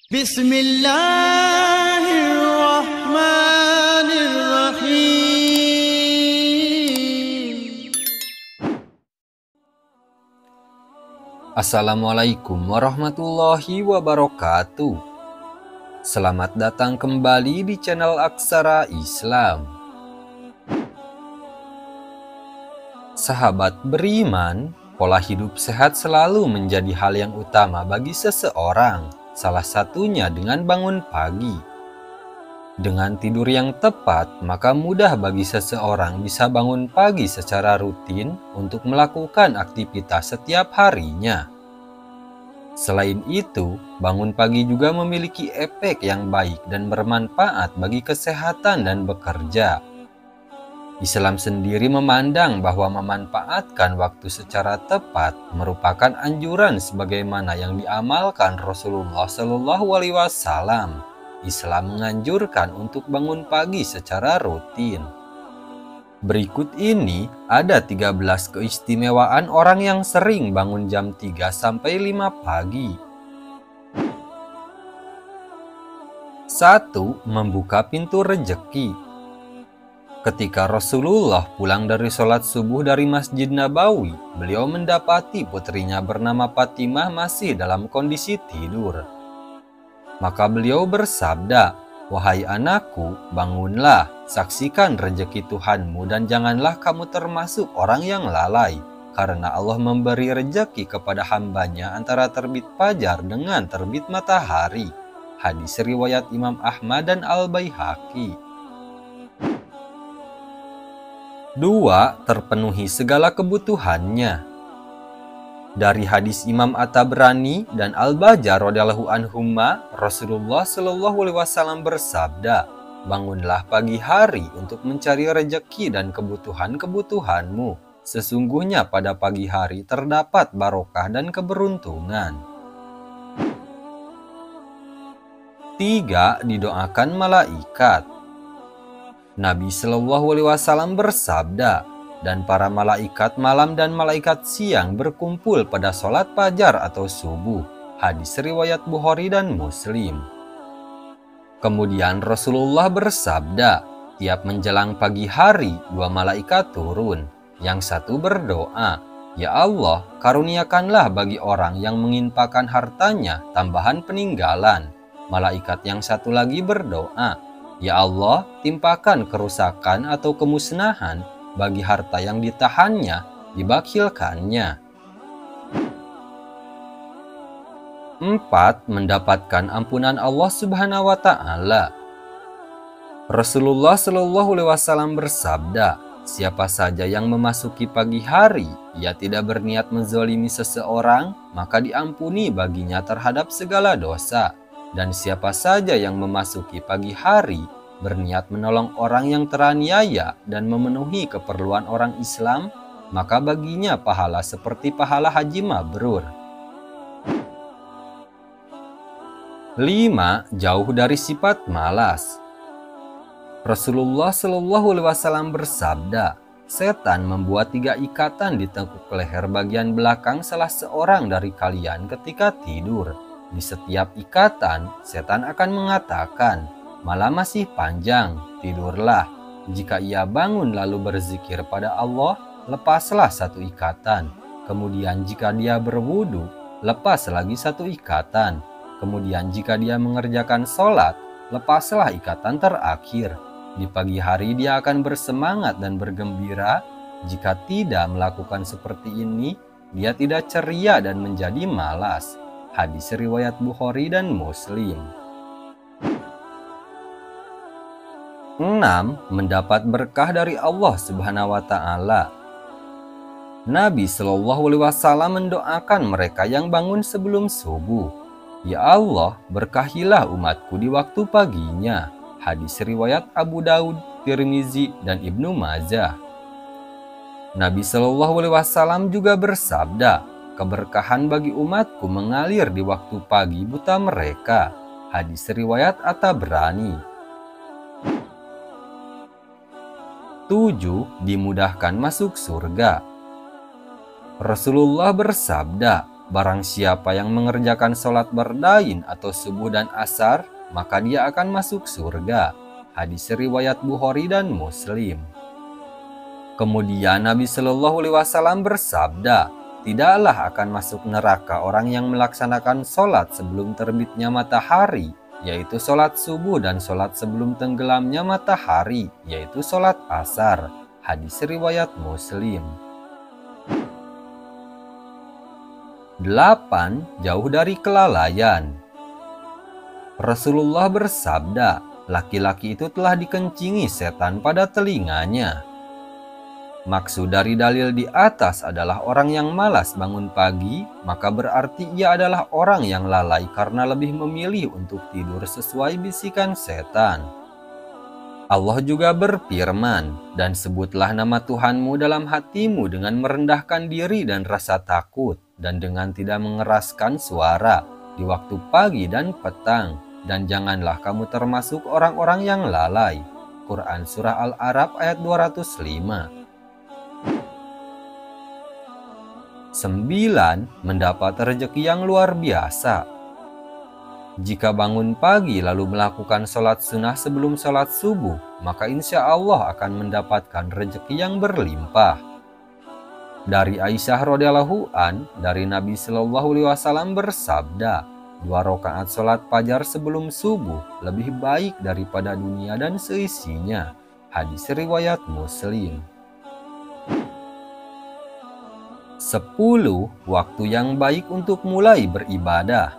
Bismillahirrahmanirrahim. Assalamualaikum warahmatullahi wabarakatuh. Selamat datang kembali di channel Aksara Islam. Sahabat beriman, pola hidup sehat selalu menjadi hal yang utama bagi seseorang, salah satunya dengan bangun pagi. Dengan tidur yang tepat, maka mudah bagi seseorang bisa bangun pagi secara rutin untuk melakukan aktivitas setiap harinya. Selain itu, bangun pagi juga memiliki efek yang baik dan bermanfaat bagi kesehatan dan bekerja. Islam sendiri memandang bahwa memanfaatkan waktu secara tepat merupakan anjuran sebagaimana yang diamalkan Rasulullah Shallallahu Alaihi Wasallam. Islam menganjurkan untuk bangun pagi secara rutin. Berikut ini ada 13 keistimewaan orang yang sering bangun jam 3 sampai 5 pagi. 1. Membuka pintu rejeki. Ketika Rasulullah pulang dari sholat subuh dari Masjid Nabawi, beliau mendapati putrinya bernama Fatimah masih dalam kondisi tidur. Maka beliau bersabda, "Wahai anakku, bangunlah, saksikan rejeki Tuhanmu dan janganlah kamu termasuk orang yang lalai, karena Allah memberi rejeki kepada hambanya antara terbit fajar dengan terbit matahari." Hadis riwayat Imam Ahmad dan Al-Baihaqi. 2. Terpenuhi segala kebutuhannya. Dari hadis Imam At-Tabrani dan Al-Bajjah radhiyallahu anhuma, Rasulullah Shallallahu Alaihi Wasallam bersabda, "Bangunlah pagi hari untuk mencari rejeki dan kebutuhan-kebutuhanmu. Sesungguhnya pada pagi hari terdapat barokah dan keberuntungan." 3. Didoakan malaikat. Nabi Shallallahu Alaihi Wasallam bersabda, "Dan para malaikat malam dan malaikat siang berkumpul pada sholat fajar atau subuh." Hadis riwayat Bukhari dan Muslim. Kemudian Rasulullah bersabda, tiap menjelang pagi hari 2 malaikat turun. Yang satu berdoa, "Ya Allah, karuniakanlah bagi orang yang menginfakkan hartanya tambahan peninggalan." Malaikat yang satu lagi berdoa, "Ya Allah, timpakan kerusakan atau kemusnahan bagi harta yang ditahannya, dibakhilkannya." 4. Mendapatkan ampunan Allah Subhanahu wa Ta'ala. Rasulullah Shallallahu Alaihi Wasallam bersabda, "Siapa saja yang memasuki pagi hari, ia tidak berniat menzalimi seseorang, maka diampuni baginya terhadap segala dosa. Dan siapa saja yang memasuki pagi hari berniat menolong orang yang teraniaya dan memenuhi keperluan orang Islam, maka baginya pahala seperti pahala haji mabrur." 5. Jauh dari sifat malas. Rasulullah Shallallahu Alaihi Wasallam bersabda, "Setan membuat 3 ikatan di tengkuk leher bagian belakang salah seorang dari kalian ketika tidur. Di setiap ikatan, setan akan mengatakan, 'Malam masih panjang, tidurlah.' Jika ia bangun lalu berzikir pada Allah, lepaslah 1 ikatan. Kemudian jika dia berwudu, lepas lagi 1 ikatan. Kemudian jika dia mengerjakan sholat, lepaslah ikatan terakhir. Di pagi hari dia akan bersemangat dan bergembira. Jika tidak melakukan seperti ini, dia tidak ceria dan menjadi malas." Hadis riwayat Bukhari dan Muslim. 6. Mendapat berkah dari Allah Subhanahu wa Ta'ala. Nabi Shallallahu Alaihi Wasallam mendoakan mereka yang bangun sebelum subuh, "Ya Allah, berkahilah umatku di waktu paginya." Hadis riwayat Abu Daud, Tirmizi, dan Ibnu Majah. Nabi Shallallahu Alaihi Wasallam juga bersabda, "Keberkahan bagi umatku mengalir di waktu pagi buta mereka." Hadis riwayat At-Tabrani. 7. Dimudahkan masuk surga. Rasulullah bersabda, Barang siapa yang mengerjakan sholat berdain atau subuh dan asar, maka dia akan masuk surga. Hadis riwayat Bukhari dan Muslim. Kemudian Nabi Shallallahu Alaihi Wasallam bersabda, tidaklah akan masuk neraka orang yang melaksanakan sholat sebelum terbitnya matahari, yaitu sholat subuh, dan sholat sebelum tenggelamnya matahari, yaitu sholat asar. Hadis riwayat Muslim. 8. Jauh dari kelalaian. Rasulullah bersabda, laki-laki itu telah dikencingi setan pada telinganya. Maksud dari dalil di atas adalah orang yang malas bangun pagi, maka berarti ia adalah orang yang lalai karena lebih memilih untuk tidur sesuai bisikan setan. Allah juga berfirman, dan sebutlah nama Tuhanmu dalam hatimu dengan merendahkan diri dan rasa takut, dan dengan tidak mengeraskan suara di waktu pagi dan petang, dan janganlah kamu termasuk orang-orang yang lalai. Quran Surah Al-A'raf ayat 205. 9. Mendapat rezeki yang luar biasa. Jika bangun pagi lalu melakukan sholat sunnah sebelum sholat subuh, maka insya Allah akan mendapatkan rezeki yang berlimpah. Dari Aisyah radhiyallahu an, dari Nabi Shallallahu Alaihi Wasallam bersabda, 2 rakaat sholat fajar sebelum subuh lebih baik daripada dunia dan seisinya. Hadis riwayat Muslim. 10. Waktu yang baik untuk mulai beribadah.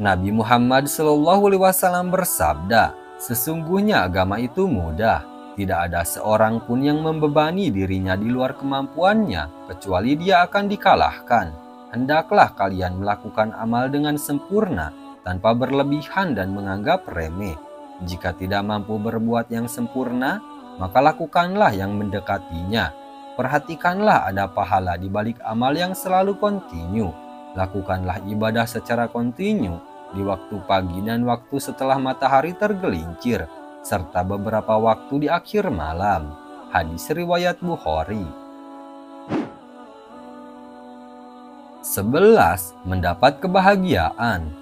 Nabi Muhammad SAW bersabda, sesungguhnya agama itu mudah. Tidak ada seorang pun yang membebani dirinya di luar kemampuannya, kecuali dia akan dikalahkan. Hendaklah kalian melakukan amal dengan sempurna, tanpa berlebihan dan menganggap remeh. Jika tidak mampu berbuat yang sempurna, maka lakukanlah yang mendekatinya. Perhatikanlah ada pahala di balik amal yang selalu kontinu. Lakukanlah ibadah secara kontinu di waktu pagi dan waktu setelah matahari tergelincir, serta beberapa waktu di akhir malam. Hadis riwayat Bukhari. 11. Mendapat kebahagiaan.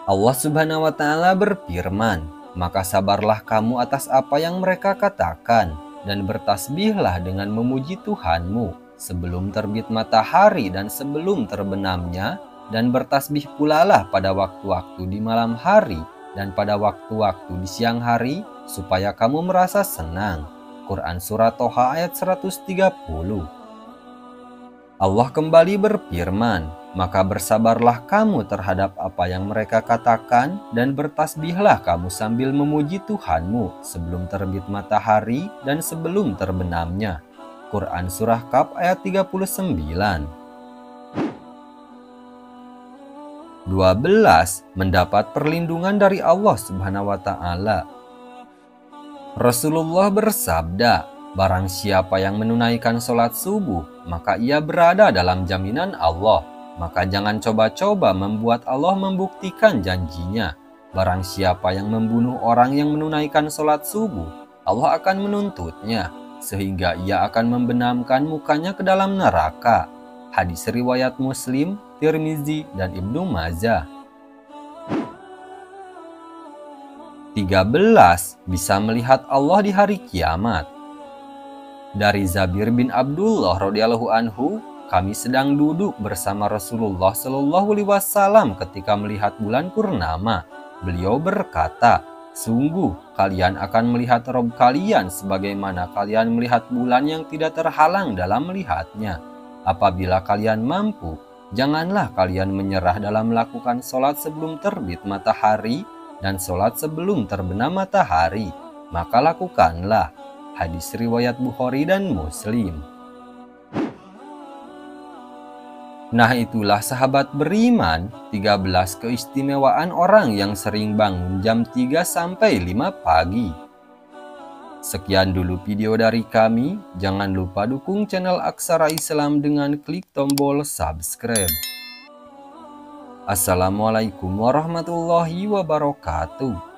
Allah Subhanahu wa Ta'ala berfirman, maka sabarlah kamu atas apa yang mereka katakan, dan bertasbihlah dengan memuji Tuhanmu sebelum terbit matahari dan sebelum terbenamnya, dan bertasbih pulalah pada waktu-waktu di malam hari dan pada waktu-waktu di siang hari, supaya kamu merasa senang. Quran Surah Toha ayat 130. Allah kembali berfirman, maka bersabarlah kamu terhadap apa yang mereka katakan, dan bertasbihlah kamu sambil memuji Tuhanmu sebelum terbit matahari dan sebelum terbenamnya. Quran Surah Kaf ayat 39. 12. Mendapat perlindungan dari Allah Subhanahu wa Ta'ala. Rasulullah bersabda, barang siapa yang menunaikan sholat subuh, maka ia berada dalam jaminan Allah. Maka jangan coba-coba membuat Allah membuktikan janjinya. Barang siapa yang membunuh orang yang menunaikan sholat subuh, Allah akan menuntutnya, sehingga ia akan membenamkan mukanya ke dalam neraka. Hadis riwayat Muslim, Tirmizi, dan Ibnu Majah. 13. Bisa melihat Allah di hari kiamat. Dari Jabir bin Abdullah radhiyallahu anhu, kami sedang duduk bersama Rasulullah Shallallahu Alaihi Wasallam ketika melihat bulan purnama. Beliau berkata, sungguh kalian akan melihat Rob kalian sebagaimana kalian melihat bulan yang tidak terhalang dalam melihatnya. Apabila kalian mampu, janganlah kalian menyerah dalam melakukan sholat sebelum terbit matahari dan sholat sebelum terbenam matahari, maka lakukanlah. Hadis riwayat Bukhari dan Muslim. Nah, itulah sahabat beriman, 13 keistimewaan orang yang sering bangun jam 3 sampai 5 pagi. Sekian dulu video dari kami. Jangan lupa dukung channel Aksara Islam dengan klik tombol subscribe. Assalamualaikum warahmatullahi wabarakatuh.